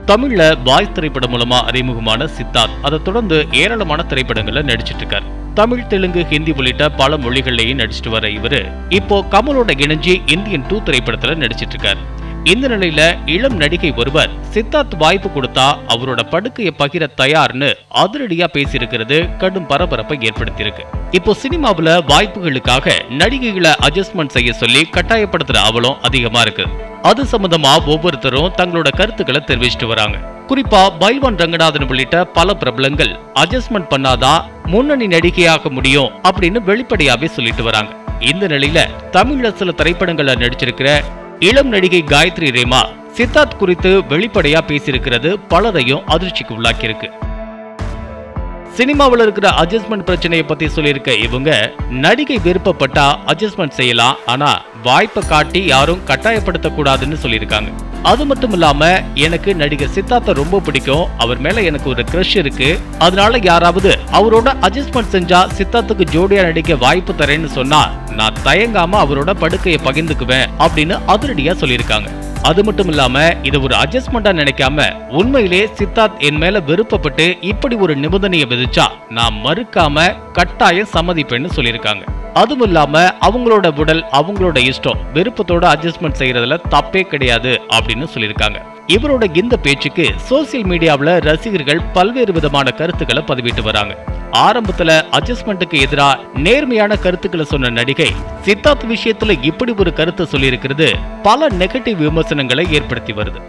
தமிழ்ல பாய் திரைப்படம் மூலமா அறிமுகமான சித்தார்த் அதை தொடர்ந்து ஏராளமான திரைப்படங்கள்ல நடிச்சிட்டு இருக்காரு. தமிழ், தெலுங்கு, ஹிந்தி உள்ளிட்ட பல மொழிகள்லயும் நடிச்சிட்டு வர இவரு இப்போ கமலோட இணைஞ்சு இந்தியன் 2 திரைப்படத்துல நடிச்சிட்டு இருக்காரு. இந்த நிலையில இளம் நடிகை ஒருவர் சித்தார்த் வாய்ப்பு கொடுத்தா அவரோட படுக்கையை பகிர தயார்னு அதிரடியா பேசியிருக்கிறது கடும் பரபரப்பை ஏற்படுத்தியிருக்கு. இப்போ சினிமாவுல வாய்ப்புகளுக்காக நடிகைகளை அட்ஜஸ்ட்மெண்ட் செய்ய சொல்லி கட்டாயப்படுத்துற அவலம் அதிகமா இருக்கு. அது சம்பந்தமா ஒவ்வொருத்தரும் தங்களோட கருத்துக்களை தெரிவிச்சிட்டு வராங்க. குறிப்பா பைல்வான் ரங்கநாதன் உள்ளிட்ட பல பிரபலங்கள் அட்ஜஸ்ட்மெண்ட் பண்ணாதான் முன்னணி நடிகையாக முடியும் அப்படின்னு வெளிப்படையாவே சொல்லிட்டு வராங்க. இந்த நிலையில தமிழ்ல சில திரைப்படங்கள்ல நடிச்சிருக்கிற இளம் நடிகை காயத்ரி ரேமா சித்தார்த் குறித்து வெளிப்படையா பேசியிருக்கிறது பலரையும் அதிர்ச்சிக்கு உள்ளாக்கியிருக்கு. சினிமாவில் இருக்கிற அட்ஜஸ்ட்மெண்ட் பிரச்சனையை பத்தி சொல்லியிருக்க இவங்க, நடிகை விருப்பப்பட்டா அட்ஜஸ்ட்மெண்ட் செய்யலாம், ஆனா வாய்ப்பை காட்டி யாரும் கட்டாயப்படுத்த கூடாதுன்னு சொல்லியிருக்காங்க. அது மட்டும் இல்லாம, எனக்கு நடிகர் சித்தார்த்த ரொம்ப பிடிக்கும், அவர் மேல எனக்கு ஒரு கிரஷ் இருக்கு, அதனால யாராவது அவரோட அட்ஜஸ்ட்மெண்ட் செஞ்சா சித்தார்த்துக்கு ஜோடியா நடிக்க வாய்ப்பு தரேன்னு சொன்னா நான் தயங்காம அவரோட படுக்கையை பகிர்ந்துக்குவேன் அப்படின்னு அதிரடியா சொல்லியிருக்காங்க. அது மட்டும் இல்லாம, இது ஒரு அட்ஜஸ்ட்மெண்டா நினைக்காம உண்மையிலே சித்தார்த் என் மேல விருப்பப்பட்டு இப்படி ஒரு நிபந்தனையை விதிச்சா நான் மறுக்காம கட்டாயம் சம்மதிப்பேன்னு சொல்லியிருக்காங்க. அதுவும் இல்லாம அவங்களோட உடல் அவங்களோட இஷ்டம், விருப்பத்தோட அட்ஜஸ்ட்மெண்ட் செய்யறதுல தப்பே கிடையாது அப்படின்னு சொல்லியிருக்காங்க. இவரோட இந்த பேச்சுக்கு சோசியல் மீடியாவில் ரசிகர்கள் பல்வேறு விதமான கருத்துக்களை பதிவிட்டு வராங்க. ஆரம்பத்துல அட்ஜஸ்ட்மெண்ட்டுக்கு எதிராக நேர்மையான கருத்துக்களை சொன்ன நடிகை சித்தார்த் விஷயத்துல இப்படி ஒரு கருத்தை சொல்லியிருக்கிறது பல நெகட்டிவ் விமர்சனங்களை ஏற்படுத்தி வருது.